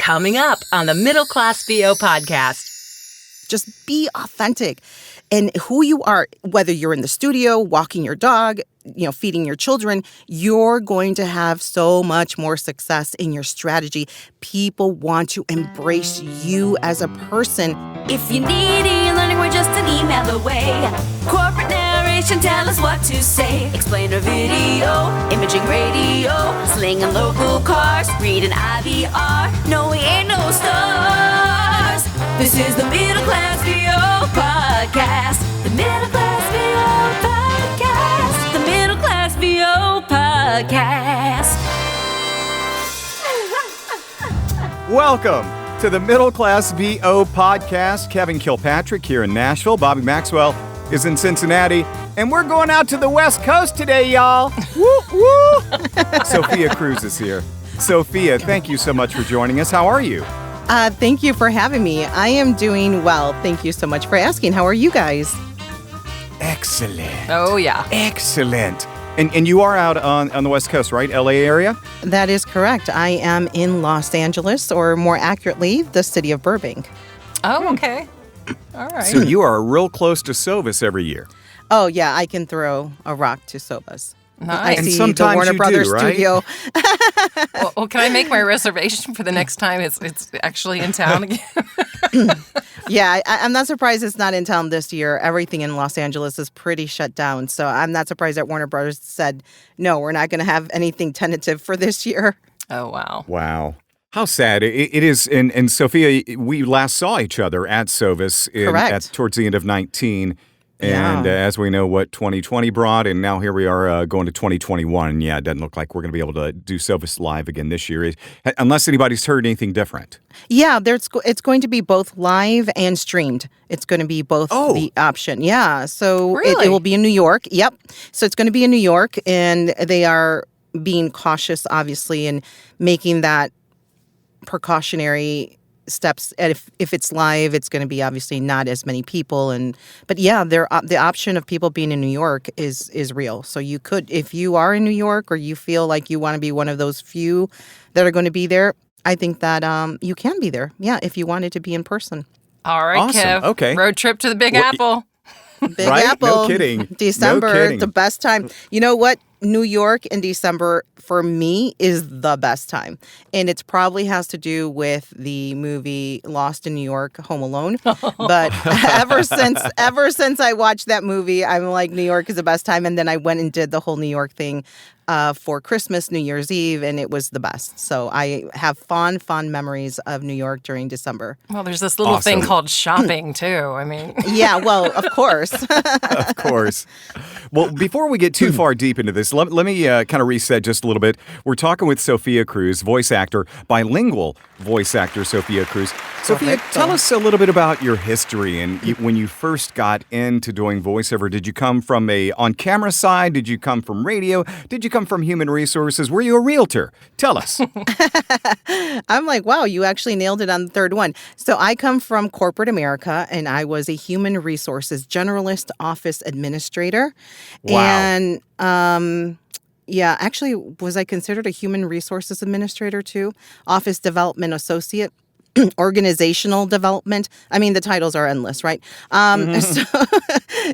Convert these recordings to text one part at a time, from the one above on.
coming up on the Middle Class VO podcast. Just be authentic and who you are, whether you're in the studio, walking your dog, feeding your children, you're going to have so much more success in your strategy. People want to embrace you as a person. If you need e-learning, we're just an email away. Corporate narration, tell us what to say. Explainer video, imaging radio, slinging local cars, reading IVR. No, we ain't no stars. This is the Middle Class VO podcast. The Middle Class VO podcast. The Middle Class VO podcast. Welcome to the Middle Class VO podcast. Kevin Kilpatrick here in Nashville. Bobby Maxwell is in Cincinnati. And we're going out to the West Coast today, y'all. Woo, woo. Sophia Cruz is here. Sophia, thank you so much for joining us. How are you? Thank you for having me. I am doing well. Thank you so much for asking. How are you guys? Excellent. Oh, yeah. Excellent. And you are out on the West Coast, right? LA area? That is correct. I am in Los Angeles, or more accurately, the city of Burbank. Oh, okay. All right. So you are real close to Sovis every year. Oh, yeah. I can throw a rock to Sovis. Nice. I see And sometimes the Warner you Brothers do, right? studio. Well, can I make my reservation for the next time it's actually in town again? Yeah, I'm not surprised it's not in town this year. Everything in Los Angeles is pretty shut down. So I'm not surprised that Warner Brothers said, no, we're not going to have anything tentative for this year. Oh, wow. Wow. How sad it is. And Sophia, we last saw each other at Sovis Correct. towards the end of 19. And Yeah. as we know what 2020 brought, and now here we are going to 2021. Yeah, it doesn't look like we're going to be able to do Sovis live again this year, unless anybody's heard anything different. Yeah, it's going to be both live and streamed. It's going to be both the option. Yeah, so Really? it will be in New York. Yep. So it's going to be in New York, and they are being cautious, obviously, and making that precautionary steps. And if it's live, it's going to be obviously not as many people. But yeah, the option of people being in New York is real. So you could, if you are in New York or you feel like you want to be one of those few that are going to be there, I think that you can be there. Yeah, if you wanted to be in person. All right, Awesome. Kev. Okay. Road trip to the Big Apple. Big Right? Apple. No kidding. December, No kidding. the best time. You know what? New York in December for me is the best time. And it probably has to do with the movie Lost in New York, Home Alone. But ever since I watched that movie, I'm like, New York is the best time. And then I went and did the whole New York thing for Christmas, New Year's Eve, and it was the best. So I have fond memories of New York during December. Well, there's this little thing Awesome. called shopping, too. I mean, Yeah, well, of course. Of course. Well, before we get too far deep into this, let me kind of reset just a little bit. We're talking with Sophia Cruz, voice actor, bilingual voice actor Sophia Cruz. Sophia, tell us a little bit about your history and when you first got into doing voiceover. Did you come from a on-camera side? Did you come from radio? Did you come from human resources? Were you a realtor? Tell us. I'm like, wow, you actually nailed it on the third one. So I come from corporate America, and I was a human resources generalist office administrator. Wow. And yeah, actually, was I considered a human resources administrator too? Office development associate. Organizational development. I mean, the titles are endless, right?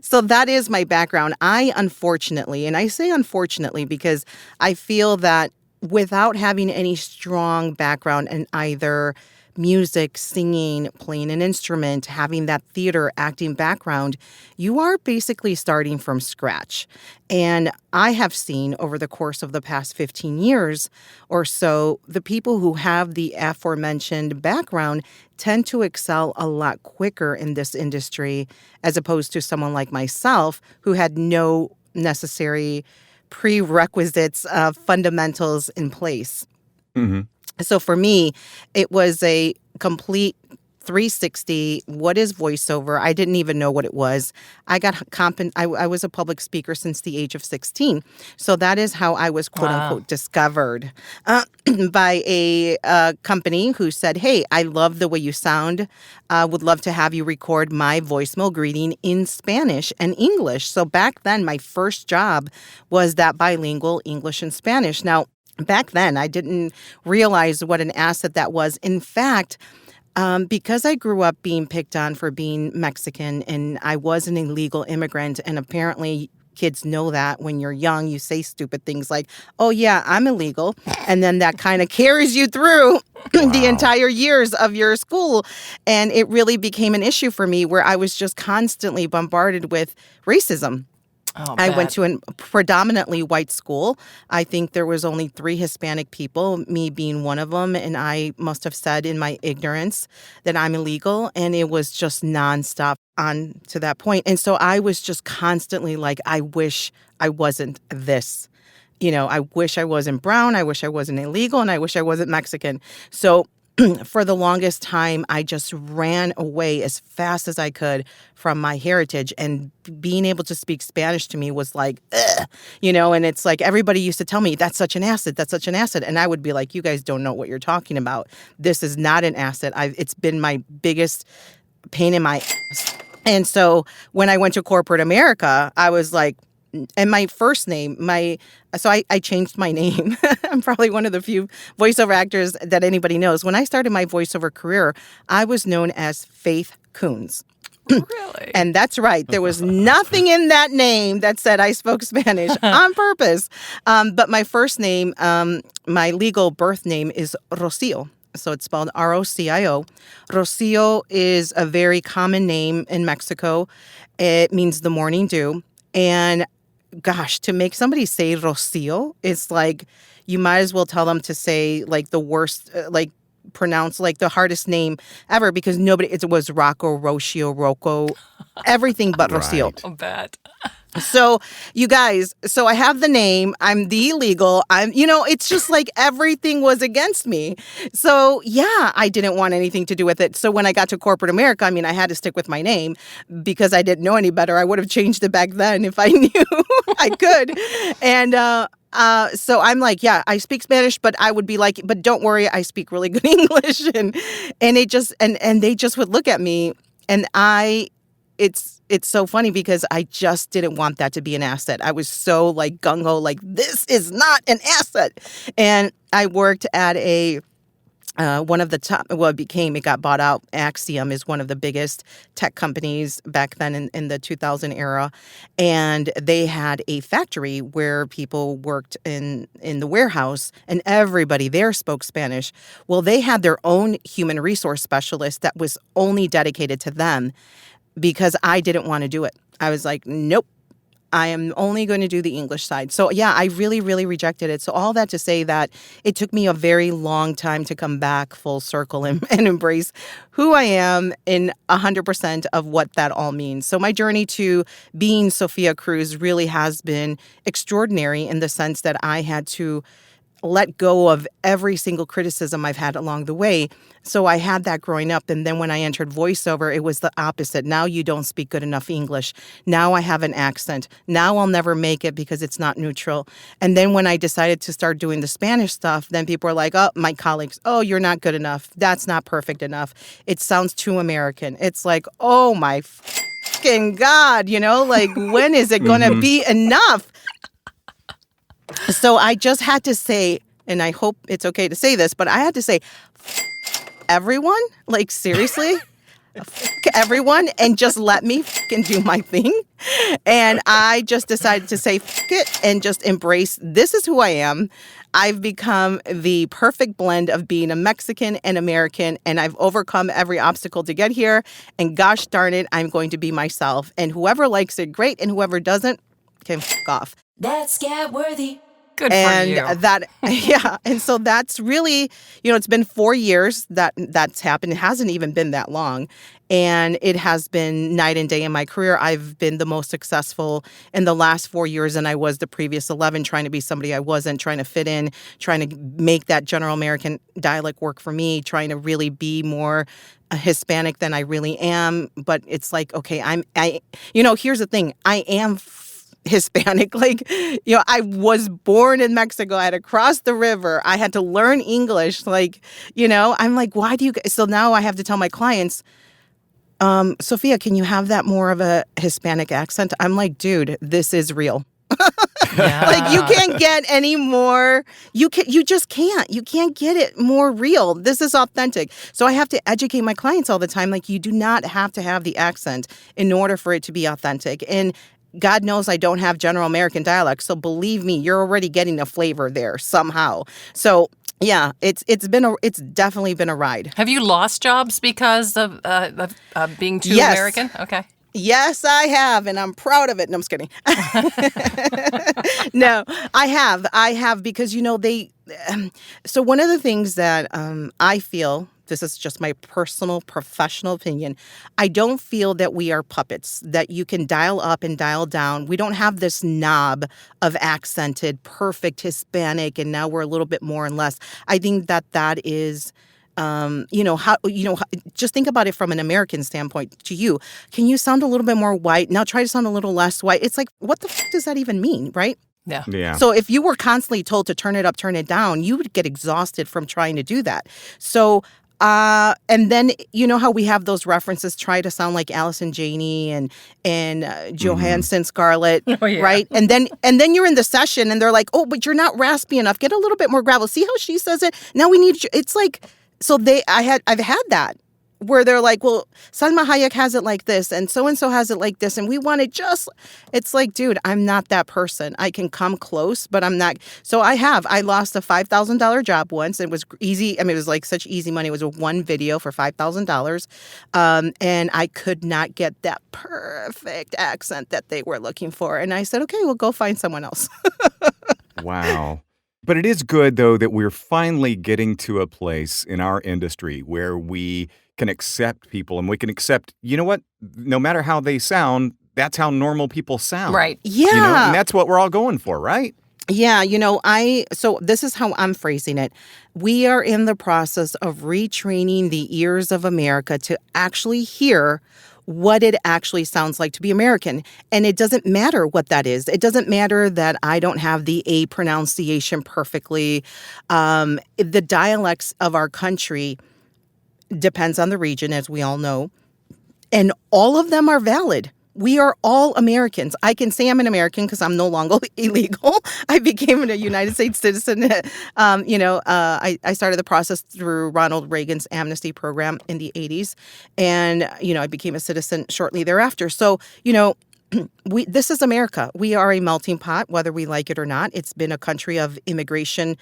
So that is my background. I unfortunately, and I say unfortunately because I feel that without having any strong background in either music, singing, playing an instrument, having that theater acting background, you are basically starting from scratch. And I have seen over the course of the past 15 years or so, the people who have the aforementioned background tend to excel a lot quicker in this industry as opposed to someone like myself who had no necessary prerequisites, fundamentals in place. Mm-hmm. So for me, it was a complete 360. What is voiceover? I didn't even know what it was. I got I was a public speaker since the age of 16. So that is how I was, quote unquote, discovered by a company who said, hey, I love the way you sound. Would love to have you record my voicemail greeting in Spanish and English. So back then, my first job was that bilingual English and Spanish. Now, back then, I didn't realize what an asset that was. In fact, because I grew up being picked on for being Mexican and I was an illegal immigrant, and apparently kids know that when you're young, you say stupid things like, oh, yeah, I'm illegal. And then that kind of carries you through the entire years of your school. And it really became an issue for me where I was just constantly bombarded with racism. Oh, I went bad. to a predominantly white school. I think there was only 3 Hispanic people, me being one of them. And I must have said in my ignorance that I'm illegal. And it was just nonstop on to that point. And so I was just constantly like, I wish I wasn't this. I wish I wasn't brown. I wish I wasn't illegal. And I wish I wasn't Mexican. So for the longest time, I just ran away as fast as I could from my heritage. And being able to speak Spanish to me was like, ugh, and it's like everybody used to tell me, that's such an asset, that's such an asset. And I would be like, you guys don't know what you're talking about. This is not an asset. It's been my biggest pain in my ass. And so when I went to corporate America, I was like, and my first name, so I changed my name. I'm probably one of the few voiceover actors that anybody knows. When I started my voiceover career, I was known as Faith Coons. Really? And that's right. There was nothing in that name that said I spoke Spanish on purpose. But my first name, my legal birth name is Rocio. So it's spelled Rocio. Rocio is a very common name in Mexico. It means the morning dew. And gosh, to make somebody say Rocio, it's like you might as well tell them to say like the worst, pronounce like the hardest name ever, because it was Rocco, Rocio, Rocco, everything but Rocio. Right. Oh, bad. So you guys, so I have the name, I'm the illegal, it's just like everything was against me. So yeah, I didn't want anything to do with it. So when I got to corporate America, I had to stick with my name because I didn't know any better. I would have changed it back then if I knew I could. And, so I'm like, yeah, I speak Spanish, but I would be like, but don't worry, I speak really good English. And it just, and they just would look at me and it's so funny because I just didn't want that to be an asset. I was so like gung-ho, like this is not an asset. And I worked at one of the top, it got bought out. Axiom is one of the biggest tech companies back then in the 2000 era. And they had a factory where people worked in the warehouse and everybody there spoke Spanish. Well, they had their own human resource specialist that was only dedicated to them because I didn't want to do it. I was like, nope. I am only going to do the English side. So yeah, I really, really rejected it. So all that to say that it took me a very long time to come back full circle and embrace who I am in 100% of what that all means. So my journey to being Sophia Cruz really has been extraordinary in the sense that I had to let go of every single criticism I've had along the way. So I had that growing up. And then when I entered voiceover, it was the opposite. Now you don't speak good enough English. Now I have an accent. Now I'll never make it because it's not neutral. And then when I decided to start doing the Spanish stuff, then people were like, oh, my colleagues, oh, you're not good enough. That's not perfect enough. It sounds too American. It's like, oh my fucking God, like when is it going to be enough? So I just had to say, and I hope it's okay to say this, but I had to say, everyone, like seriously, everyone, and just let me fucking do my thing. And I just decided to say, it and just embrace, this is who I am. I've become the perfect blend of being a Mexican and American, and I've overcome every obstacle to get here. And gosh darn it, I'm going to be myself. And whoever likes it, great. And whoever doesn't, can fuck off. That's Scab Worthy. Good And for you. yeah. And so that's really, it's been 4 years that's happened. It hasn't even been that long. And it has been night and day in my career. I've been the most successful in the last 4 years than I was the previous 11, trying to be somebody I wasn't, trying to fit in, trying to make that general American dialect work for me, trying to really be more Hispanic than I really am. But it's like, okay, here's the thing. I am Hispanic. I was born in Mexico. I had to cross the river. I had to learn English. I'm like, why do you... So now I have to tell my clients, Sophia, can you have that more of a Hispanic accent? I'm like, dude, this is real. Like you can't get any more. You just can't. You can't get it more real. This is authentic. So I have to educate my clients all the time. Like you do not have to have the accent in order for it to be authentic. And God knows I don't have general American dialect. So believe me, you're already getting a flavor there somehow. So yeah, it's definitely been a ride. Have you lost jobs because of being too Yes. American? Okay. Yes, I have, and I'm proud of it. No, I'm just kidding. No, I have because, so one of the things that I feel, this is just my personal professional opinion, I don't feel that we are puppets, that you can dial up and dial down. We don't have this knob of accented, perfect Hispanic, and now we're a little bit more and less. I think that is... just think about it from an American standpoint to you. Can you sound a little bit more white? Now try to sound a little less white. It's like, what the fuck does that even mean, right? Yeah. Yeah. So if you were constantly told to turn it up, turn it down, you would get exhausted from trying to do that. So, and then, you know how we have those references, try to sound like Allison Janney and Johansson Scarlett, right? And then you're in the session and they're like, oh, but you're not raspy enough. Get a little bit more gravel. See how she says it? Now we need, it's like, so I've had that where they're like, well, Salma Hayek has it like this and so has it like this. And we want it it's like, dude, I'm not that person. I can come close, but I'm not. So I lost a $5,000 job once. It was easy. I mean, it was like such easy money. It was one video for $5,000. And I could not get that perfect accent that they were looking for. And I said, okay, well, go find someone else. Wow. But it is good, though, that we're finally getting to a place in our industry where we can accept people and we can accept, you know what, no matter how they sound, that's how normal people sound. Right. Yeah. And that's what we're all going for, right? Yeah, so this is how I'm phrasing it. We are in the process of retraining the ears of America to actually hear what it actually sounds like to be American. And it doesn't matter what that is. It doesn't matter that I don't have the A pronunciation perfectly. The dialects of our country depends on the region, as we all know. And all of them are valid. We are all Americans. I can say I'm an American because I'm no longer illegal. I became a United States citizen. I started the process through Ronald Reagan's amnesty program in the 80s. And, I became a citizen shortly thereafter. So, this is America. We are a melting pot, whether we like it or not. It's been a country of immigrants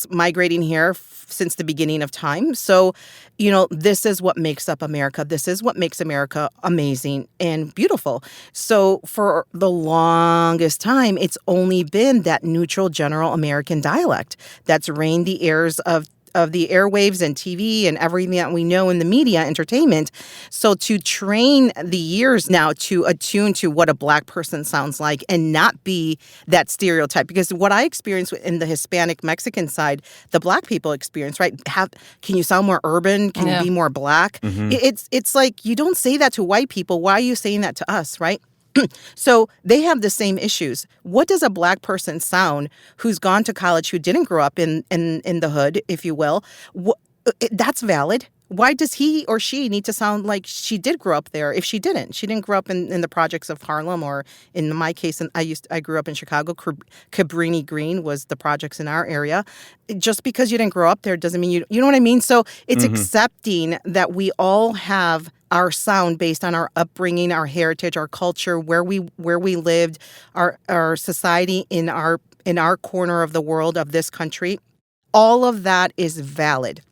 migrating here since the beginning of time. So, this is what makes up America. This is what makes America amazing and beautiful. So for the longest time, it's only been that neutral general American dialect that's reigned the airs of the airwaves and TV and everything that we know in the media, entertainment. So to train the ears now to attune to what a Black person sounds like and not be that stereotype. Because what I experience in the Hispanic Mexican side, the Black people experience, right? Can you sound more urban? Can you be more Black? Mm-hmm. It's like, you don't say that to white people. Why are you saying that to us, right? So they have the same issues. What does a Black person sound who's gone to college, who didn't grow up in the hood, if you will? That's valid. Why does he or she need to sound like she did grow up there if she didn't? She didn't grow up in the projects of Harlem, or in my case, I grew up in Chicago. Cabrini Green was the projects in our area. Just because you didn't grow up there doesn't mean you know what I mean? So it's accepting that we all have our sound based on our upbringing, our heritage, our culture, where we lived, our society in our corner of the world, of this country. All of that is valid.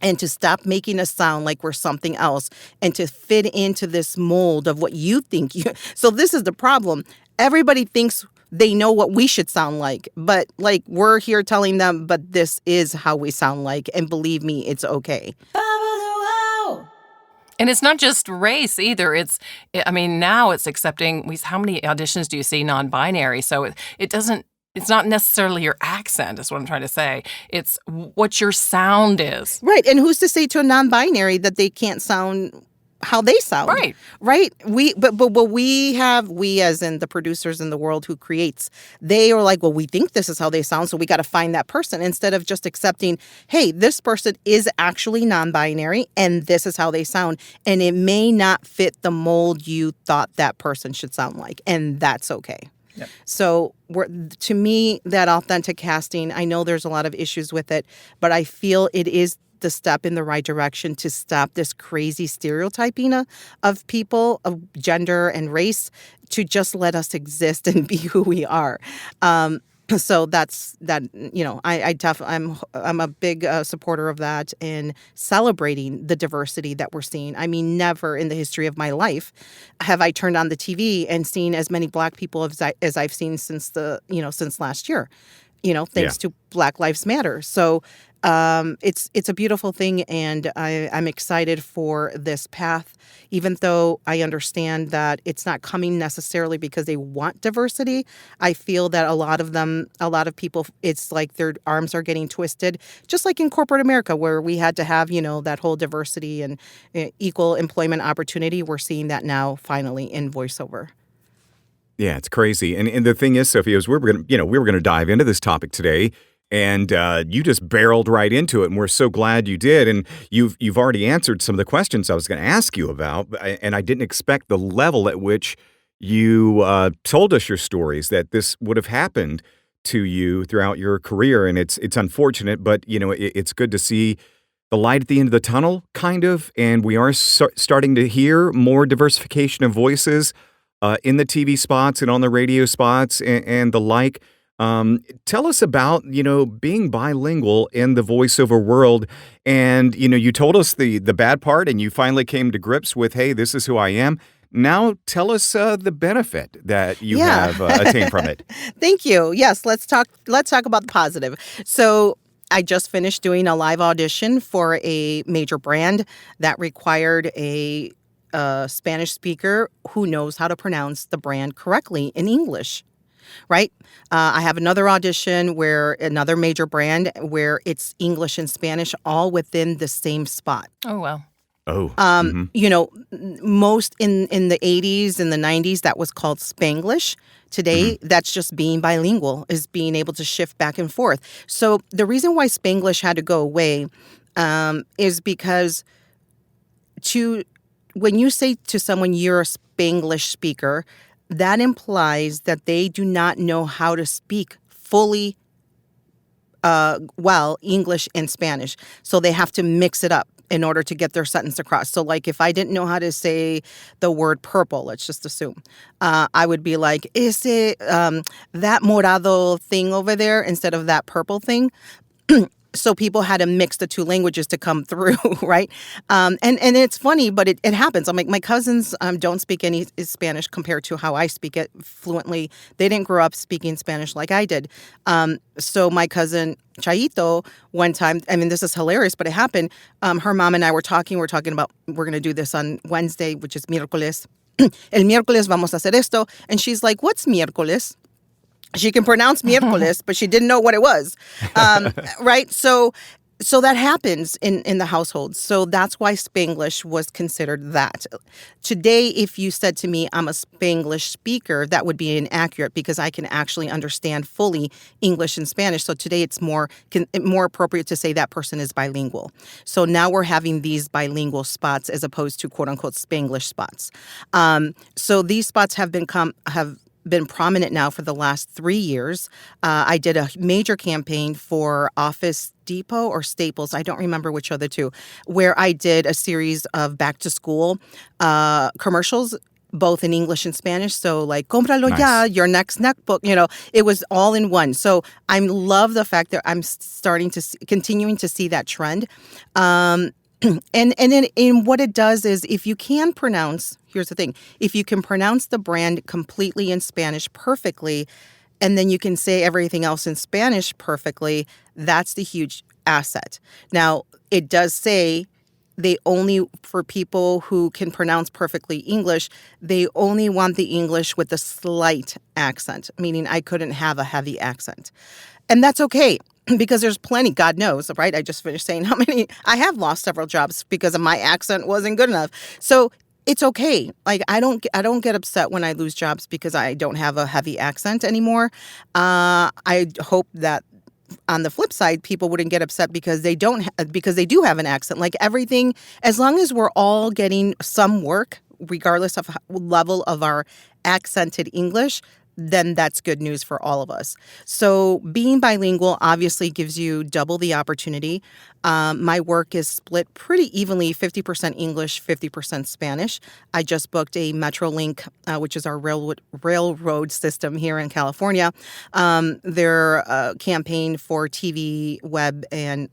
And to stop making us sound like we're something else and to fit into this mold of what you think So this is the problem. Everybody thinks they know what we should sound like, but like we're here telling them, but this is how we sound like. And believe me, it's okay. And it's not just race either. Now it's accepting, how many auditions do you see non-binary? So it's not necessarily your accent is what I'm trying to say. It's what your sound is. Right. And who's to say to a non-binary that they can't sound how they sound? Right. Right. But we as in the producers in the world who creates, they are like, well, we think this is how they sound, so we got to find that person, instead of just accepting, hey, this person is actually non-binary and this is how they sound. And it may not fit the mold you thought that person should sound like. And that's okay. Yep. So to me, that authentic casting, I know there's a lot of issues with it, but I feel it is the step in the right direction to stop this crazy stereotyping of people, of gender and race, to just let us exist and be who we are. So that's that. I'm a big supporter of that and celebrating the diversity that we're seeing. I mean, never in the history of my life have I turned on the TV and seen as many Black people as I've seen since last year. Thanks to Black Lives Matter. So it's a beautiful thing, and I'm excited for this path, even though I understand that it's not coming necessarily because they want diversity. I feel that a lot of people, it's like their arms are getting twisted, just like in corporate America, where we had to have, that whole diversity and equal employment opportunity. We're seeing that now finally in voiceover. Yeah, it's crazy. And the thing is, Sophia, is we were going to dive into this topic today, and you just barreled right into it, and we're so glad you did. And you've already answered some of the questions I was going to ask you about, and I didn't expect the level at which you told us your stories, that this would have happened to you throughout your career. And it's unfortunate, but it's good to see the light at the end of the tunnel, kind of. And we are starting to hear more diversification of voices in the TV spots and on the radio spots and the like. Tell us about, being bilingual in the voiceover world. And, you told us the bad part, and you finally came to grips with, hey, this is who I am. Now tell us the benefit that you have attained from it. Thank you. Yes, let's talk about the positive. So I just finished doing a live audition for a major brand that required a Spanish speaker who knows how to pronounce the brand correctly in English, right? I have another audition where another major brand where it's English and Spanish all within the same spot. Oh, wow. Oh. Most in the 80s and the 90s, that was called Spanglish. Today, that's just being bilingual, is being able to shift back and forth. So the reason why Spanglish had to go away is because when you say to someone you're a Spanglish speaker, that implies that they do not know how to speak fully well English and Spanish. So they have to mix it up in order to get their sentence across. So like if I didn't know how to say the word purple, let's just assume, I would be like, is it that morado thing over there instead of that purple thing? So people had to mix the two languages to come through, right? And it's funny, but it happens. I'm like, my cousins don't speak any Spanish compared to how I speak it fluently. They didn't grow up speaking Spanish like I did. So my cousin Chaito, one time, I mean, this is hilarious, but it happened. Her mom and I were talking about, we're going to do this on Wednesday, which is miércoles. El miércoles vamos a hacer esto. And she's like, what's miércoles? She can pronounce miércoles, but she didn't know what it was, right? So that happens in the household. So that's why Spanglish was considered that. Today, if you said to me, I'm a Spanglish speaker, that would be inaccurate because I can actually understand fully English and Spanish. So today it's more appropriate to say that person is bilingual. So now we're having these bilingual spots as opposed to quote unquote Spanglish spots. So these spots have been prominent now for the last 3 years. I did a major campaign for Office Depot or Staples, I don't remember which of the two, where I did a series of back to school commercials, both in English and Spanish. So like, cómpralo ya, your next book, it was all in one. So I love the fact that I'm continuing to see that trend. And what it does is if you can pronounce, here's the thing, if you can pronounce the brand completely in Spanish perfectly, and then you can say everything else in Spanish perfectly, that's the huge asset. Now, it does say for people who can pronounce perfectly English, they only want the English with a slight accent, meaning I couldn't have a heavy accent. And that's okay. Because there's plenty, God knows, right? I just finished saying I have lost several jobs because of my accent wasn't good enough. So it's okay. Like I don't get upset when I lose jobs because I don't have a heavy accent anymore. I hope that on the flip side, people wouldn't get upset because they do have an accent. Like everything, as long as we're all getting some work, regardless of level of our accented English, then that's good news for all of us. So being bilingual obviously gives you double the opportunity. My work is split pretty evenly, 50% English, 50% Spanish. I just booked a Metrolink, which is our railroad system here in California. Their campaign for TV, web, and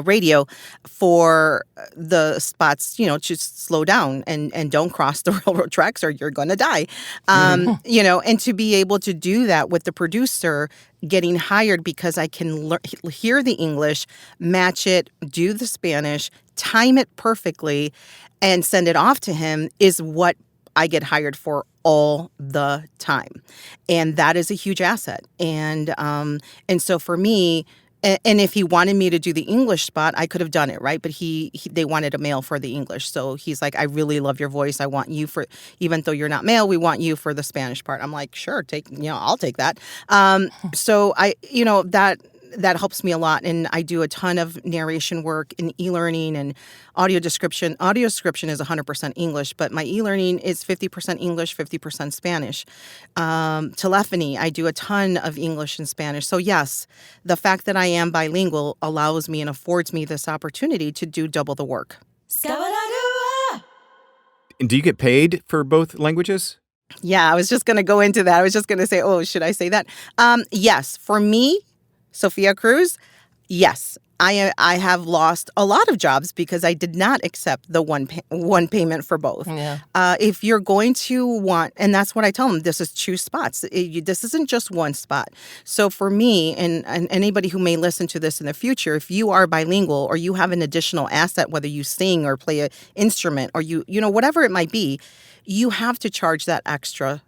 radio for the spots, just slow down and don't cross the railroad tracks or you're going to die. And to be able to do that with the producer getting hired because I can hear the English, match it, do the Spanish, time it perfectly, and send it off to him is what I get hired for all the time. And that is a huge asset. And so for me, and if he wanted me to do the English spot, I could have done it, right? But they wanted a male for the English. So he's like, I really love your voice. I want you for, even though you're not male, we want you for the Spanish part. I'm like, sure, I'll take that. So that helps me a lot. And I do a ton of narration work in e-learning and audio description. Audio description is 100% English, but my e-learning is 50% English, 50% Spanish. Telephony, I do a ton of English and Spanish. So yes, the fact that I am bilingual allows me and affords me this opportunity to do double the work. And do you get paid for both languages? Yeah, I was just going to go into that. I was just going to say, should I say that? Yes, for me, Sophia Cruz, yes. I have lost a lot of jobs because I did not accept the one payment for both. Yeah. If you're going to want, and that's what I tell them, this is two spots. This isn't just one spot. So for me, and anybody who may listen to this in the future, if you are bilingual or you have an additional asset, whether you sing or play an instrument or whatever it might be, you have to charge that extra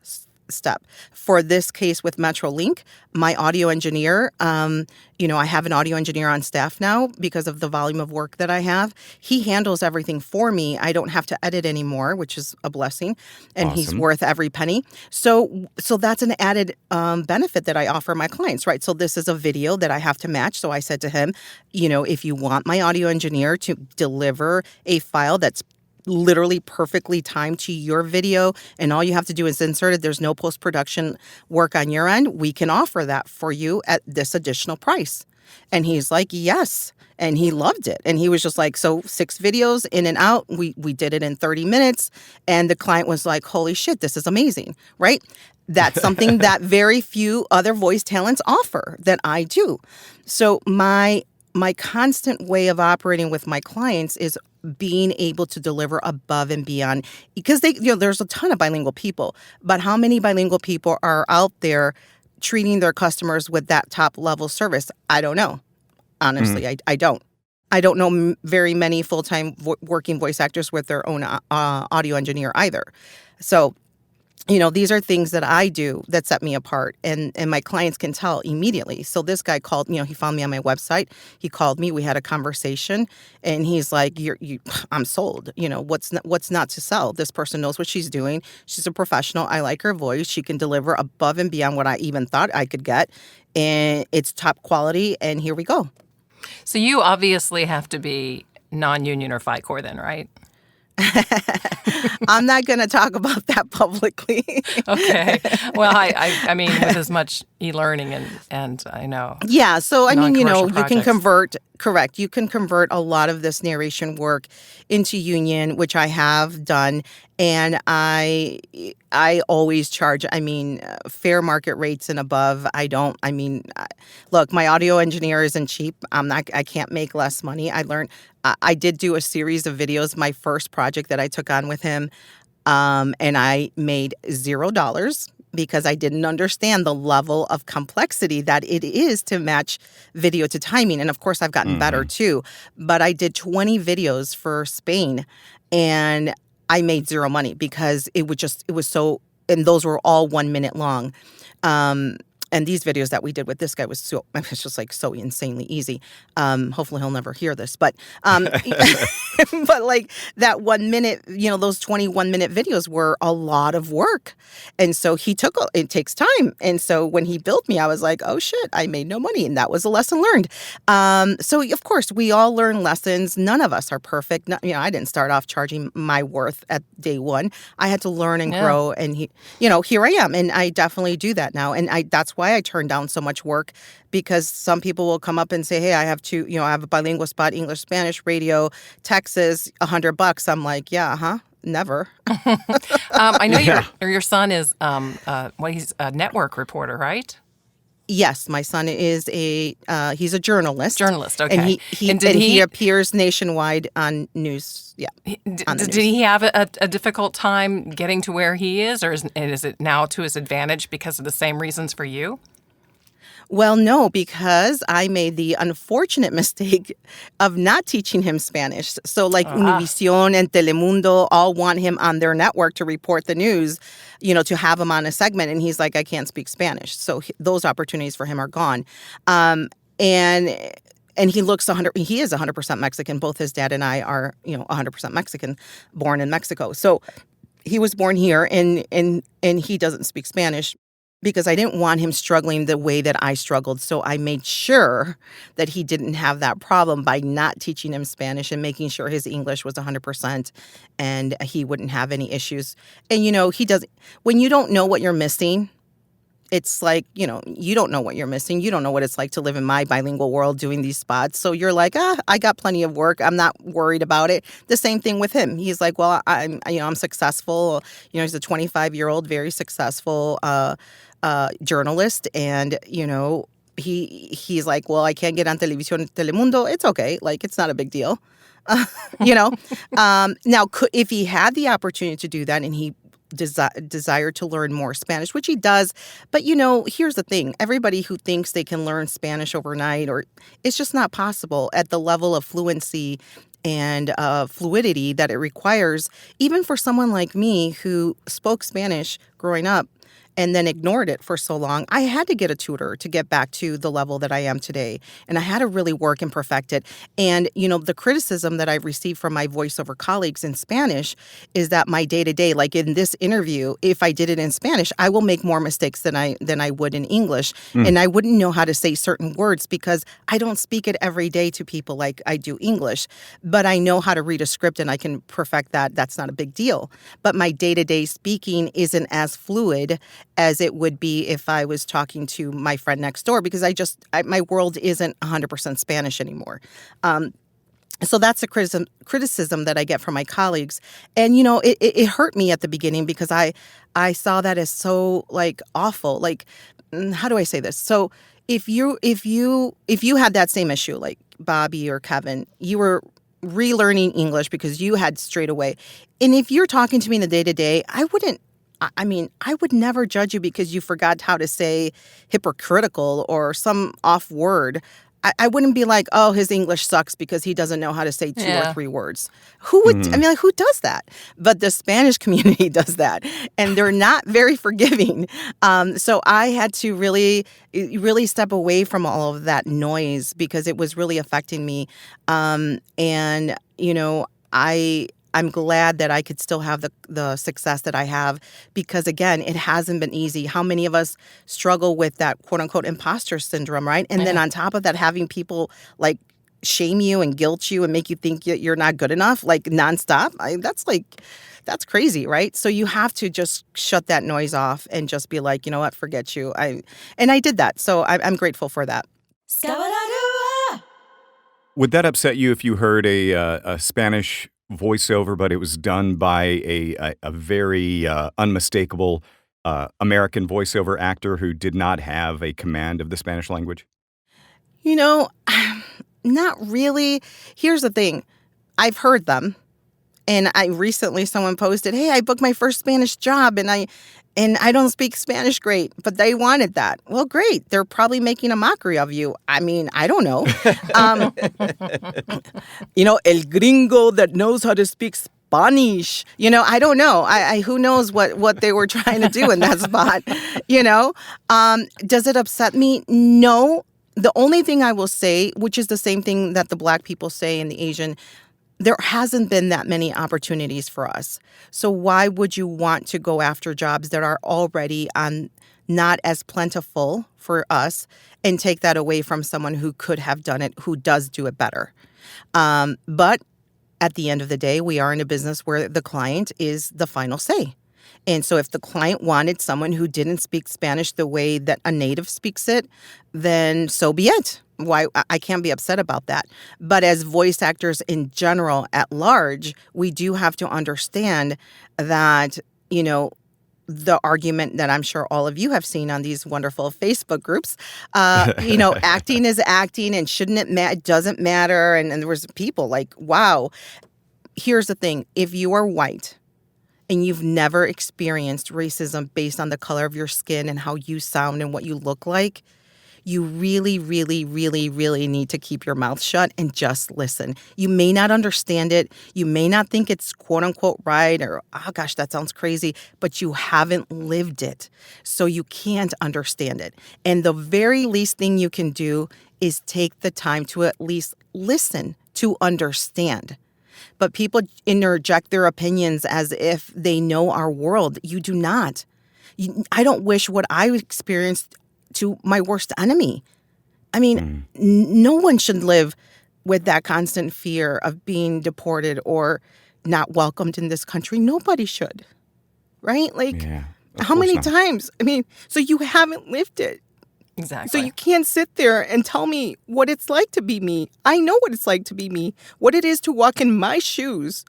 step. For this case with Metrolink, my audio engineer, I have an audio engineer on staff now because of the volume of work that I have. He handles everything for me. I don't have to edit anymore, which is a blessing, and Awesome. He's worth every penny. So that's an added benefit that I offer my clients, right? So this is a video that I have to match. So I said to him, if you want my audio engineer to deliver a file that's literally perfectly timed to your video and all you have to do is insert it, there's no post-production work on your end, we can offer that for you at this additional price. And he's like, yes. And he loved it. And he was just like, so 6 videos in and out. We did it in 30 minutes. And the client was like, holy shit, this is amazing, right? That's something that very few other voice talents offer that I do. So my constant way of operating with my clients is being able to deliver above and beyond, because there's a ton of bilingual people, but how many bilingual people are out there treating their customers with that top level service? I don't know. Honestly, I don't. I don't know very many full-time working voice actors with their own audio engineer either. So, these are things that I do that set me apart, and my clients can tell immediately. So this guy called, he found me on my website. He called me. We had a conversation, and he's like, I'm sold. What's not to sell? This person knows what she's doing. She's a professional. I like her voice. She can deliver above and beyond what I even thought I could get, and it's top quality, and here we go. So you obviously have to be non-union or FICOR then, right? I'm not going to talk about that publicly. Okay. Well, I mean, with as much e-learning and I know. Yeah. So, I mean, non-commercial you can projects. convert, correct. You can convert a lot of this narration work into union, which I have done. And I always charge, fair market rates and above. Look, my audio engineer isn't cheap. I can't make less money. I did do a series of videos, my first project that I took on with him, and I made $0 because I didn't understand the level of complexity that it is to match video to timing. And of course, I've gotten better too. But I did 20 videos for Spain, and I made zero money because it was so, and those were all 1 minute long. And these videos that we did with this guy was it's just like so insanely easy. Hopefully he'll never hear this, but but like that 1 minute, those 21-minute videos were a lot of work. And so it takes time. And so when he billed me, I was like, oh shit, I made no money. And that was a lesson learned. So of course we all learn lessons. None of us are perfect. I didn't start off charging my worth at day one. I had to learn and grow. And here I am. And I definitely do that now. And that's why I turn down so much work, because some people will come up and say, hey, I have I have a bilingual spot, English, Spanish, radio, Texas, $100. I'm like, yeah, never. I know your son is he's a network reporter, right? Yes, my son is he's a journalist. Journalist, okay. And he appears nationwide on news. Yeah. Did he have a difficult time getting to where he is, or is it now to his advantage because of the same reasons for you? Well, no, because I made the unfortunate mistake of not teaching him Spanish. So like Univision and Telemundo all want him on their network to report the news, to have him on a segment. And he's like, I can't speak Spanish. So those opportunities for him are gone. And he looks he is 100% Mexican. Both his dad and I are, 100% Mexican, born in Mexico. So he was born here and he doesn't speak Spanish, because I didn't want him struggling the way that I struggled. So I made sure that he didn't have that problem by not teaching him Spanish and making sure his English was 100% and he wouldn't have any issues. And, he doesn't, when you don't know what you're missing, it's like, you don't know what you're missing. You don't know what it's like to live in my bilingual world doing these spots. So you're like, I got plenty of work. I'm not worried about it. The same thing with him. He's like, well, I'm successful. He's a 25-year-old, very successful journalist, and he's like, well, I can't get on Televisión Telemundo. It's okay, like it's not a big deal, Now, if he had the opportunity to do that, and he desired to learn more Spanish, which he does, but here's the thing: everybody who thinks they can learn Spanish overnight, it's just not possible at the level of fluency and fluidity that it requires, even for someone like me who spoke Spanish growing up and then ignored it for so long. I had to get a tutor to get back to the level that I am today. And I had to really work and perfect it. And, the criticism that I've received from my voiceover colleagues in Spanish is that my day-to-day, like in this interview, if I did it in Spanish, I will make more mistakes than I would in English. And I wouldn't know how to say certain words because I don't speak it every day to people like I do English. But I know how to read a script and I can perfect that. That's not a big deal. But my day-to-day speaking isn't as fluid as it would be if I was talking to my friend next door, because my world isn't 100% Spanish anymore. So that's a criticism that I get from my colleagues. And, it hurt me at the beginning because I saw that as so like awful. Like, how do I say this? So if you had that same issue, like Bobby or Kevin, you were relearning English because you had straight away. And if you're talking to me in the day-to-day, I would never judge you because you forgot how to say hypocritical or some off word. I wouldn't be like, oh, his English sucks because he doesn't know how to say two or three words. Who would? Who does that? But the Spanish community does that, and they're not very forgiving. So I had to really, really step away from all of that noise because it was really affecting me. I'm glad that I could still have the success that I have because, again, it hasn't been easy. How many of us struggle with that quote-unquote imposter syndrome, right? And then on top of that, having people like shame you and guilt you and make you think you're not good enough, like nonstop, that's crazy, right? So you have to just shut that noise off and just be like, you know what, forget you. And I did that, so I'm grateful for that. Would that upset you if you heard a Spanish voiceover, but it was done by a very unmistakable American voiceover actor who did not have a command of the Spanish language? Not really. Here's the thing. I've heard them. And someone posted, hey, I booked my first Spanish job and I don't speak Spanish great, but they wanted that. Well, great. They're probably making a mockery of you. I don't know. El gringo that knows how to speak Spanish. I don't know. I who knows what they were trying to do in that spot, Does it upset me? No. The only thing I will say, which is the same thing that the Black people say and the Asian, there hasn't been that many opportunities for us. So why would you want to go after jobs that are already not as plentiful for us and take that away from someone who could have done it, who does do it better? But at the end of the day, we are in a business where the client is the final say. And so if the client wanted someone who didn't speak Spanish the way that a native speaks it, then so be it. Why I can't be upset about that. But as voice actors in general at large, we do have to understand that, the argument that I'm sure all of you have seen on these wonderful Facebook groups, acting is acting and shouldn't it doesn't matter. And there was people like, wow. Here's the thing. If you are white and you've never experienced racism based on the color of your skin and how you sound and what you look like, you really, really, really, really need to keep your mouth shut and just listen. You may not understand it. You may not think it's quote unquote right or, oh gosh, that sounds crazy, but you haven't lived it. So you can't understand it. And the very least thing you can do is take the time to at least listen to understand. But people interject their opinions as if they know our world. You do not. I don't wish what I experienced to my worst enemy. I mean, no one should live with that constant fear of being deported or not welcomed in this country. Nobody should, right? Like, how many times? I mean, so you haven't lived it. Exactly. So you can't sit there and tell me what it's like to be me. I know what it's like to be me, what it is to walk in my shoes,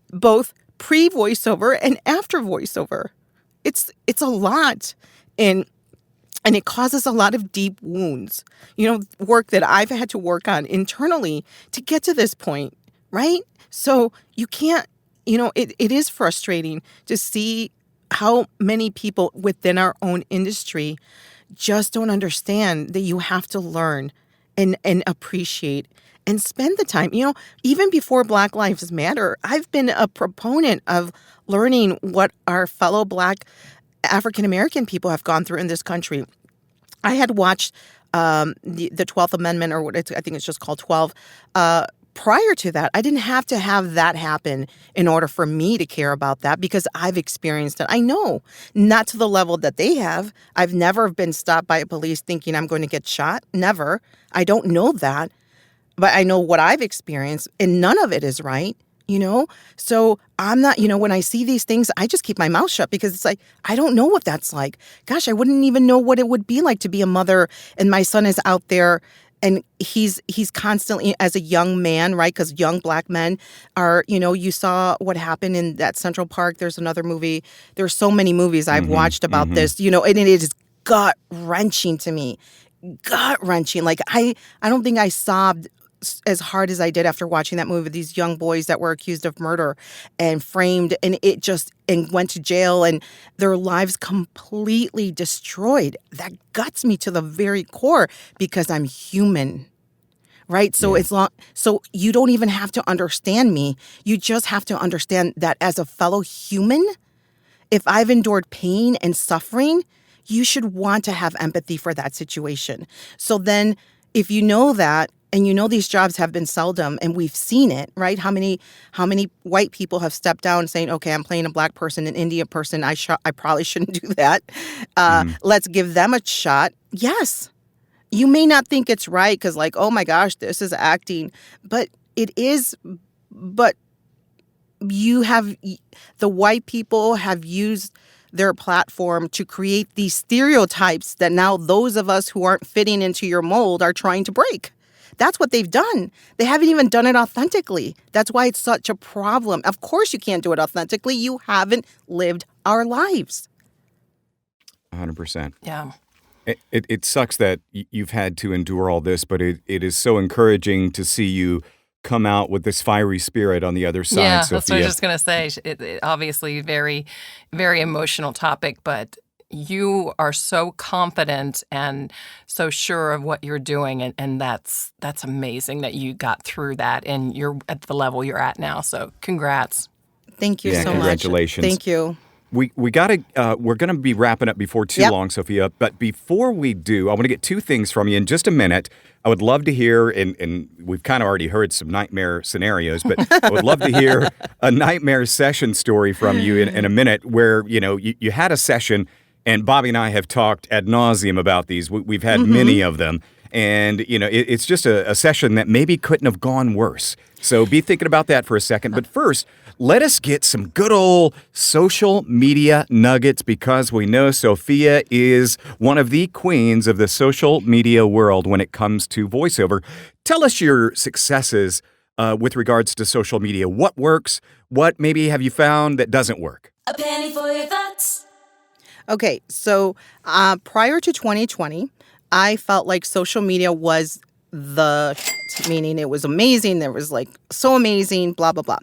both pre-voiceover and after voiceover. It's a lot. And it causes a lot of deep wounds, work that I've had to work on internally to get to this point, right? So you can't, it is frustrating to see how many people within our own industry just don't understand that you have to learn and appreciate and spend the time. Even before Black Lives Matter, I've been a proponent of learning what our fellow Black African-American people have gone through in this country. I had watched the 12th Amendment, or I think it's just called 12. Prior to that, I didn't have to have that happen in order for me to care about that because I've experienced it. I know, not to the level that they have. I've never been stopped by a police thinking I'm going to get shot. Never. I don't know that. But I know what I've experienced, and none of it is right. So I'm not, when I see these things, I just keep my mouth shut because it's like, I don't know what that's like. Gosh, I wouldn't even know what it would be like to be a mother and my son is out there and he's constantly, as a young man, right? Because young Black men are, you saw what happened in that Central Park. There's another movie. There's so many movies I've watched about this, and it is gut-wrenching to me. Gut-wrenching. Like, I don't think I sobbed as hard as I did after watching that movie with these young boys that were accused of murder and framed and went to jail and their lives completely destroyed. That guts me to the very core because I'm human. Right? So so you don't even have to understand me. You just have to understand that as a fellow human, if I've endured pain and suffering, you should want to have empathy for that situation. So then if you know that, and these jobs have been seldom, and we've seen it, right? How many white people have stepped down saying, "Okay, I'm playing a Black person, an Indian person. I probably shouldn't do that. Let's give them a shot." Yes, you may not think it's right because, like, oh my gosh, this is acting, but it is. But the white people have used their platform to create these stereotypes that now those of us who aren't fitting into your mold are trying to break. That's what they've done. They haven't even done it authentically. That's why it's such a problem. Of course you can't do it authentically. You haven't lived our lives. 100%. Yeah. It sucks that you've had to endure all this, but it is so encouraging to see you come out with this fiery spirit on the other side, Yeah, Sophia. that's what I was just going to say. It obviously very, very emotional topic, but you are so confident and so sure of what you're doing, and that's amazing that you got through that and you're at the level you're at now. So congrats. Thank you Yeah, so congratulations. much. Thank you. We're going to be wrapping up before too Yep. long, Sophia. But before we do, I want to get two things from you in just a minute. I would love to hear, and we've kind of already heard some nightmare scenarios, but I would love to hear a nightmare session story from you in a minute where, you had a session, and Bobby and I have talked ad nauseum about these. We've had many of them. And, it's just a session that maybe couldn't have gone worse. So be thinking about that for a second. But first, let us get some good old social media nuggets because we know Sophia is one of the queens of the social media world when it comes to voiceover. Tell us your successes with regards to social media. What works? What maybe have you found that doesn't work? A penny for your thoughts. Okay, so prior to 2020, I felt like social media was the shit, meaning it was amazing. There was like so amazing, blah, blah, blah.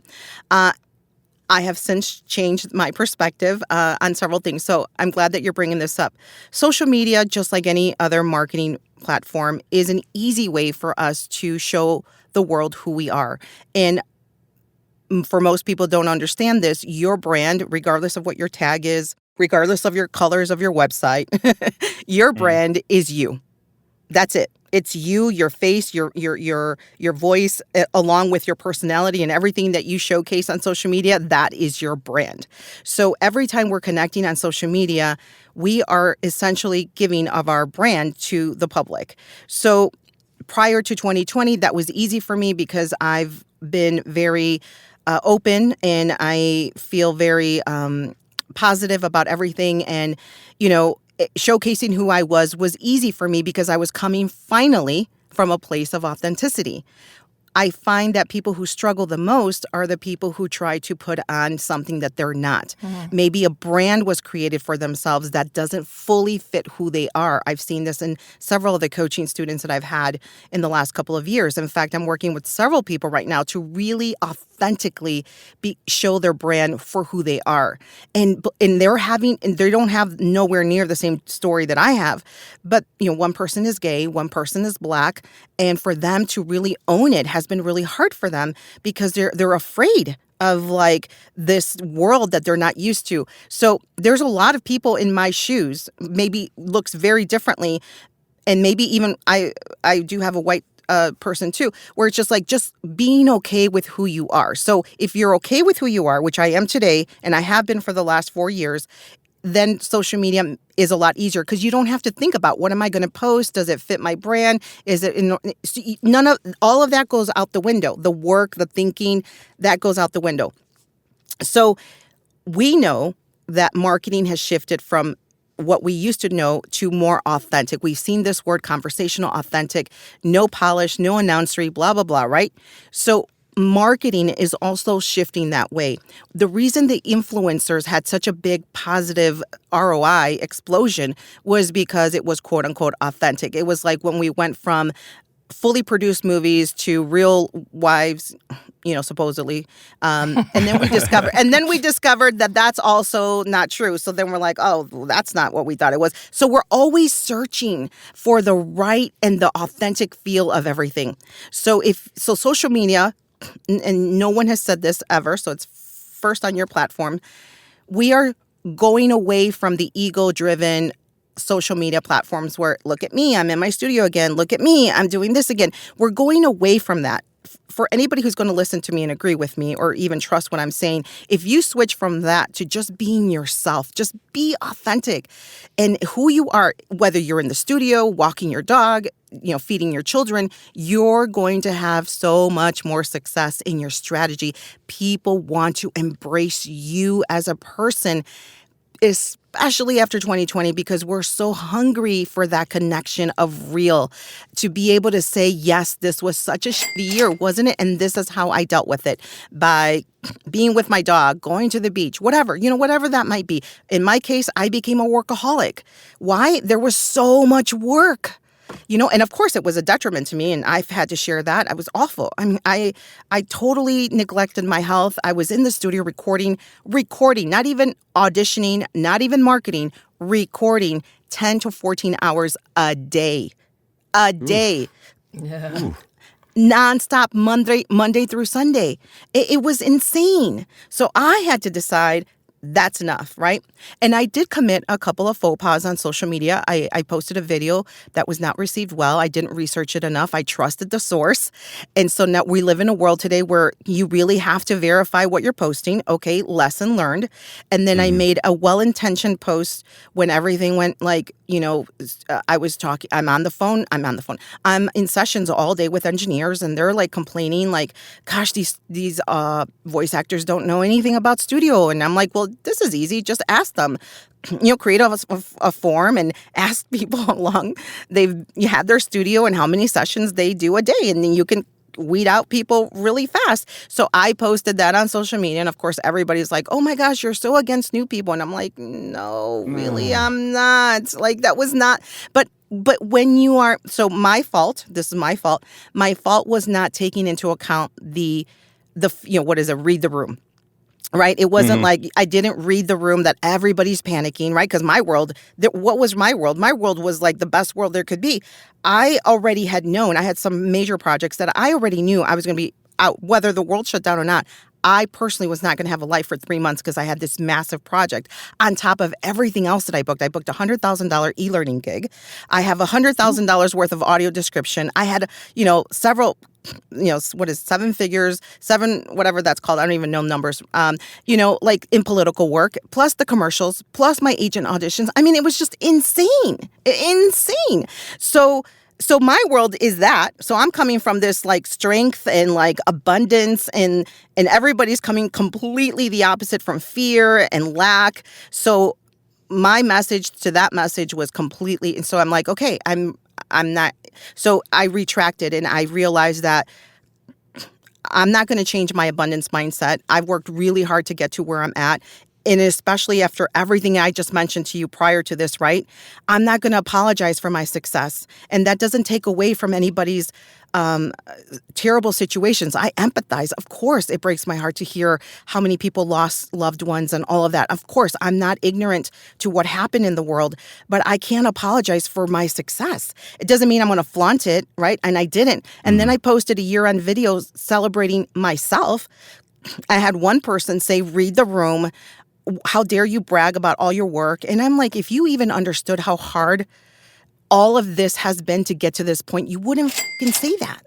I have since changed my perspective on several things. So I'm glad that you're bringing this up. Social media, just like any other marketing platform, is an easy way for us to show the world who we are. And for most people don't understand this, your brand, regardless of what your tag is, regardless of your colors of your website, your brand is you. That's it. It's you, your face, your voice, along with your personality and everything that you showcase on social media. That is your brand. So every time we're connecting on social media, we are essentially giving of our brand to the public. So prior to 2020, that was easy for me because I've been very open and I feel very positive about everything. And, showcasing who I was easy for me because I was coming finally from a place of authenticity. I find that people who struggle the most are the people who try to put on something that they're not. Maybe a brand was created for themselves that doesn't fully fit who they are. I've seen this in several of the coaching students that I've had in the last couple of years. In fact, I'm working with several people right now to really authentically show their brand for who they are. And they don't have nowhere near the same story that I have. But, one person is gay, one person is Black, and for them to really own it has been really hard for them because they're afraid of like this world that they're not used to. So there's a lot of people in my shoes, maybe looks very differently. And maybe even I do have a white person too, where it's just being okay with who you are. So if you're okay with who you are, which I am today, and I have been for the last 4 years, then social media is a lot easier because you don't have to think about what am I going to post? Does it fit my brand? All of that goes out the window. The work, the thinking, that goes out the window. So we know that marketing has shifted from what we used to know to more authentic. We've seen this word conversational, authentic, no polish, no announcery, blah, blah, blah, right? So marketing is also shifting that way. The reason the influencers had such a big positive ROI explosion was because it was quote unquote authentic. It was like when we went from fully produced movies to Real Wives, supposedly. And then we discovered that that's also not true. So then we're like, oh, that's not what we thought it was. So we're always searching for the right and the authentic feel of everything. So social media, and no one has said this ever, so it's first on your platform, we are going away from the ego-driven social media platforms where, look at me, I'm in my studio again, look at me, I'm doing this again. We're going away from that. For anybody who's going to listen to me and agree with me or even trust what I'm saying, if you switch from that to just being yourself, just be authentic and who you are, whether you're in the studio, walking your dog, feeding your children, you're going to have so much more success in your strategy. People want to embrace you as a person, especially after 2020, because we're so hungry for that connection of real, to be able to say, yes, this was such a shitty year, wasn't it? And this is how I dealt with it, by being with my dog, going to the beach, whatever that might be. In my case, I became a workaholic. Why? There was so much work. And of course it was a detriment to me, and I've had to share that. I was awful. I mean, I totally neglected my health. I was in the studio recording, not even auditioning, not even marketing, recording 10 to 14 hours a day. Yeah. nonstop Monday through Sunday. It was insane. So I had to decide that's enough, right? And I did commit a couple of faux pas on social media. I posted a video that was not received well. I didn't research it enough. I trusted the source. And so now we live in a world today where you really have to verify what you're posting. Okay, lesson learned. And then I made a well-intentioned post when everything went I was talking, I'm on the phone. I'm in sessions all day with engineers and they're like complaining like, gosh, these voice actors don't know anything about studio. And I'm like, well, this is easy. Just ask them. Create a form and ask people how long they've had their studio and how many sessions they do a day. And then you can weed out people really fast. So I posted that on social media. And of course, everybody's like, oh my gosh, you're so against new people. And I'm like, no, really, I'm not. Like, that was not. But when you are, so my fault, this is my fault. My fault was not taking into account read the room. Right? It wasn't like I didn't read the room that everybody's panicking, right? Because my world, what was my world? My world was like the best world there could be. I already had known, I had some major projects that I already knew I was going to be out, whether the world shut down or not. I personally was not going to have a life for 3 months because I had this massive project on top of everything else that I booked. I booked a $100,000 e-learning gig. I have $100,000 worth of audio description. I had, several, seven figures, whatever that's called. I don't even know numbers, like in political work, plus the commercials, plus my agent auditions. I mean, it was just insane. So my world is that. So I'm coming from this like strength and like abundance and everybody's coming completely the opposite from fear and lack. So my message to that message was completely, and so I'm like, okay, I'm not. So I retracted and I realized that I'm not going to change my abundance mindset. I've worked really hard to get to where I'm at. And especially after everything I just mentioned to you prior to this, right? I'm not going to apologize for my success. And that doesn't take away from anybody's terrible situations. I empathize. Of course, it breaks my heart to hear how many people lost loved ones and all of that. Of course, I'm not ignorant to what happened in the world, but I can't apologize for my success. It doesn't mean I'm going to flaunt it, right? And I didn't. And then I posted a year-end video celebrating myself. I had one person say, read the room. How dare you brag about all your work? And I'm like, if you even understood how hard all of this has been to get to this point, you wouldn't fucking say that.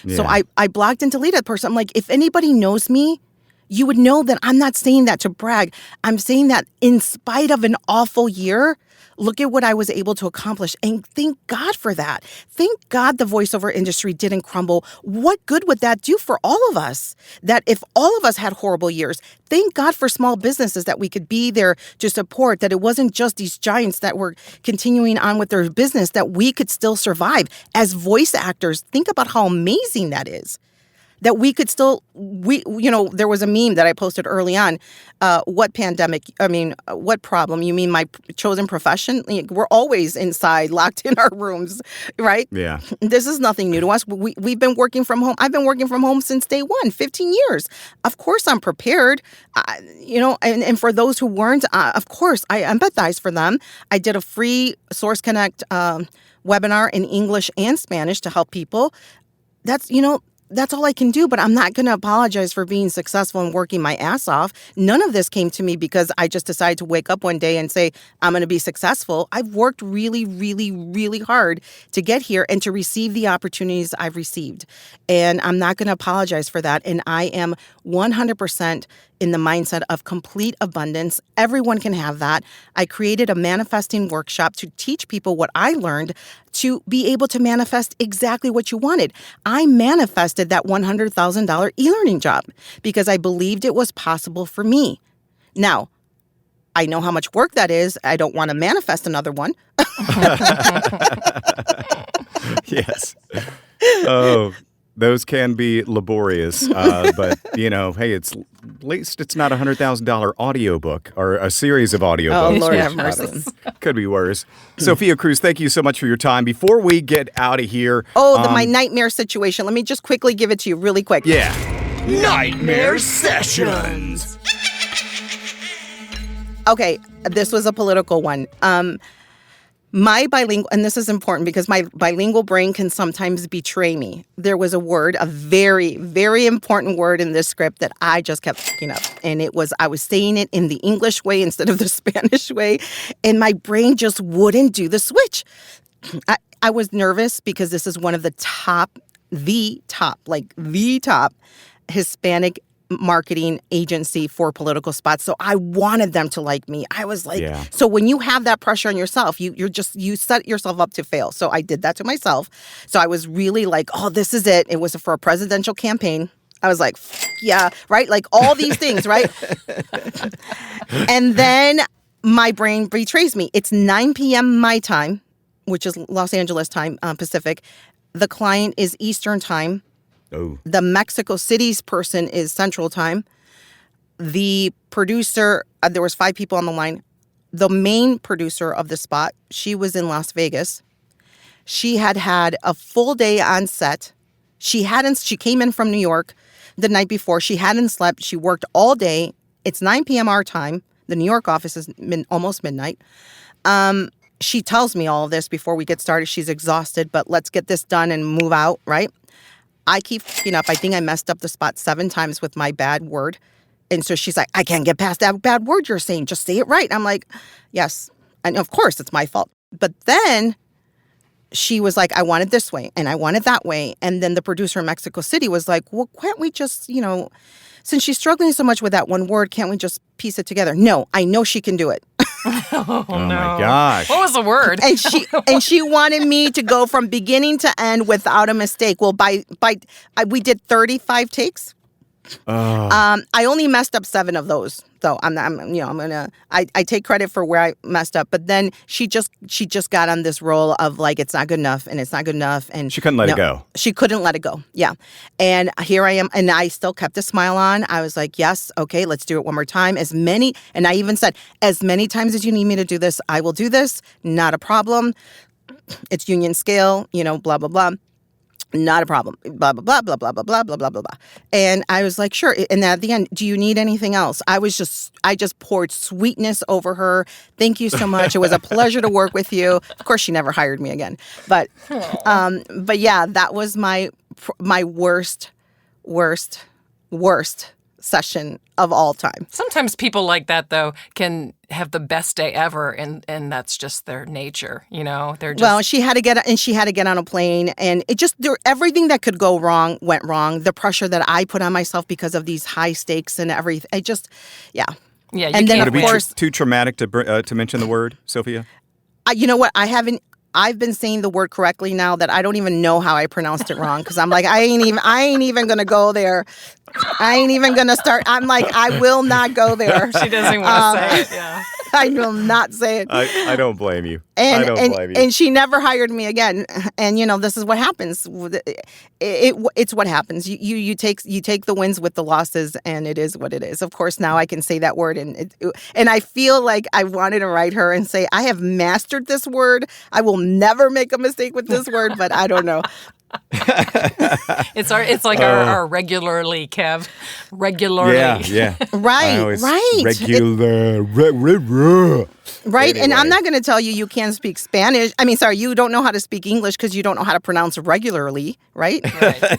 Yeah. So I blocked and deleted that person. I'm like, if anybody knows me, you would know that I'm not saying that to brag. I'm saying that in spite of an awful year, look at what I was able to accomplish. And thank God for that. Thank God the voiceover industry didn't crumble. What good would that do for all of us? That if all of us had horrible years, thank God for small businesses that we could be there to support, that it wasn't just these giants that were continuing on with their business, that we could still survive. As voice actors, think about how amazing that is. That we could still, there was a meme that I posted early on. What problem? You mean my chosen profession? We're always inside, locked in our rooms, right? Yeah. This is nothing new to us. We've been working from home. I've been working from home since day one, 15 years. Of course I'm prepared, and for those who weren't, of course, I empathize for them. I did a free Source Connect webinar in English and Spanish to help people. That's all I can do, but I'm not going to apologize for being successful and working my ass off. None of this came to me because I just decided to wake up one day and say, I'm going to be successful. I've worked really, really, really hard to get here and to receive the opportunities I've received. And I'm not going to apologize for that. And I am 100% in the mindset of complete abundance. Everyone can have that. I created a manifesting workshop to teach people what I learned to be able to manifest exactly what you wanted. I manifested that $100,000 e-learning job because I believed it was possible for me. Now, I know how much work that is. I don't want to manifest another one. Yes. Oh, those can be laborious, but hey, at least it's not a $100,000 audiobook or a series of audiobooks. Oh, Lord have mercy. Could be worse. Sophia Cruz, thank you so much for your time. Before we get out of here, my nightmare situation. Let me just quickly give it to you, really quick. Yeah. Nightmare Sessions. Okay, this was a political one. My bilingual, and this is important because my bilingual brain can sometimes betray me. There was a word, a very, very important word in this script that I just kept picking up. And I was saying it in the English way instead of the Spanish way. And my brain just wouldn't do the switch. I was nervous because this is one of the top Hispanic marketing agency for political spots. So I wanted them to like me. I was like, So when you have that pressure on yourself, you set yourself up to fail. So I did that to myself. So I was really like, oh, this is it. It was for a presidential campaign. I was like, yeah, right? Like all these things, right? And then my brain betrays me. It's 9 p.m. my time, which is Los Angeles time, Pacific. The client is Eastern time. Oh. The Mexico City's person is Central Time. The producer, there was 5 people on the line. The main producer of the spot, she was in Las Vegas. She had a full day on set. She came in from New York the night before. She hadn't slept. She worked all day. It's 9 p.m. our time. The New York office is almost midnight. She tells me all of this before we get started. She's exhausted, but let's get this done and move out, right? I keep f***ing up. I think I messed up the spot 7 times with my bad word. And so she's like, I can't get past that bad word you're saying. Just say it right. I'm like, yes. And of course, it's my fault. But then she was like, I want it this way and I want it that way. And then the producer in Mexico City was like, well, can't we just, since she's struggling so much with that one word, can't we just piece it together? No, I know she can do it. Oh no. My gosh. What was the word? And she wanted me to go from beginning to end without a mistake. Well, we did 35 takes. I only messed up 7 of those, though. I take credit for where I messed up. But then she just got on this role of like, it's not good enough and it's not good enough. And she couldn't let it go. She couldn't let it go. Yeah. And here I am. And I still kept a smile on. I was like, yes, okay, let's do it one more time. And I even said, as many times as you need me to do this, I will do this. Not a problem. It's union scale, blah, blah, blah. Not a problem. Blah, blah, blah, blah, blah, blah, blah, blah, blah, blah, blah. And I was like, sure. And at the end, do you need anything else? I just poured sweetness over her. Thank you so much. It was a pleasure to work with you. Of course, she never hired me again. But yeah, that was my worst session of all time. Sometimes people like that, though, can have the best day ever, and that's just their nature, They're just... Well, she had to get on a plane, and everything that could go wrong went wrong. The pressure that I put on myself because of these high stakes and everything, Yeah, you and then can't of Would it course, be too traumatic to mention the word, Sophia? you know what? I've been saying the word correctly now that I don't even know how I pronounced it wrong because I'm like, I ain't even gonna go there. I ain't even gonna start. I'm like, I will not go there. She doesn't want to say it. Yeah. I will not say it. I don't blame you. And she never hired me again. And this is what happens. It's what happens. You take the wins with the losses, and it is what it is. Of course, now I can say that word, and I feel like I wanted to write her and say, I have mastered this word. I will never make a mistake with this word, but I don't know. It's like our regularly, Kev. Regularly. Yeah. Right. Regular. Right. Anyway. And I'm not going to tell you can't speak Spanish. You don't know how to speak English because you don't know how to pronounce regularly, right?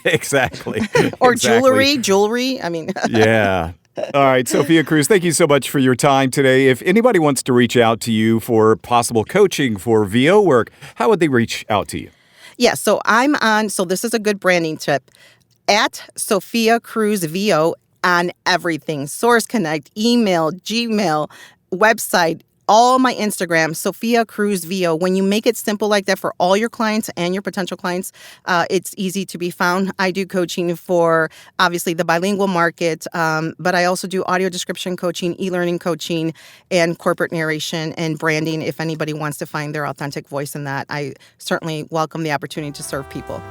Exactly. Or Exactly. jewelry. Yeah. All right, Sophia Cruz, thank you so much for your time today. If anybody wants to reach out to you for possible coaching for VO work, how would they reach out to you? Yeah, so this is a good branding tip, at Sophia Cruz VO on everything. Source Connect, email, Gmail, website, all my Instagram, Sophia Cruz VO. When you make it simple like that for all your clients and your potential clients, it's easy to be found. I do coaching for, obviously, the bilingual market, but I also do audio description coaching, e-learning coaching, and corporate narration and branding. If anybody wants to find their authentic voice in that, I certainly welcome the opportunity to serve people.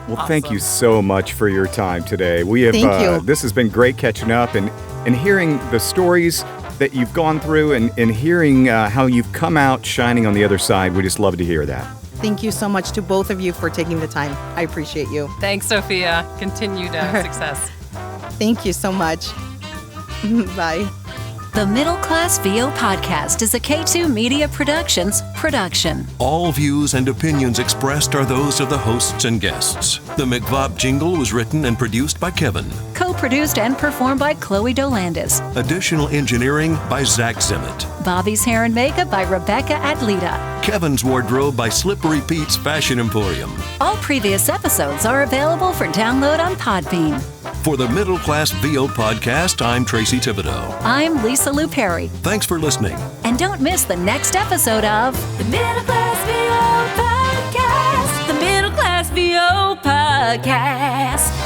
Well, Thank you so much for your time today. We have. Thank you. This has been great catching up and hearing the stories that you've gone through and hearing how you've come out shining on the other side. We just love to hear that. Thank you so much to both of you for taking the time. I appreciate you. Thanks, Sophia. Continued success. Thank you so much. Bye. The Middle Class VO Podcast is a K2 Media Productions production. All views and opinions expressed are those of the hosts and guests. The McVob jingle was written and produced by Kevin. Co-produced and performed by Chloe Dolandis. Additional engineering by Zach Zimmett. Bobby's hair and makeup by Rebecca Adlita. Kevin's wardrobe by Slippery Pete's Fashion Emporium. All previous episodes are available for download on Podbean. For the Middle Class VO podcast, I'm Tracy Thibodeau. I'm Lisa Lou Perry. Thanks for listening. And don't miss the next episode of The Middle Class VO Podcast. The Middle Class VO Podcast.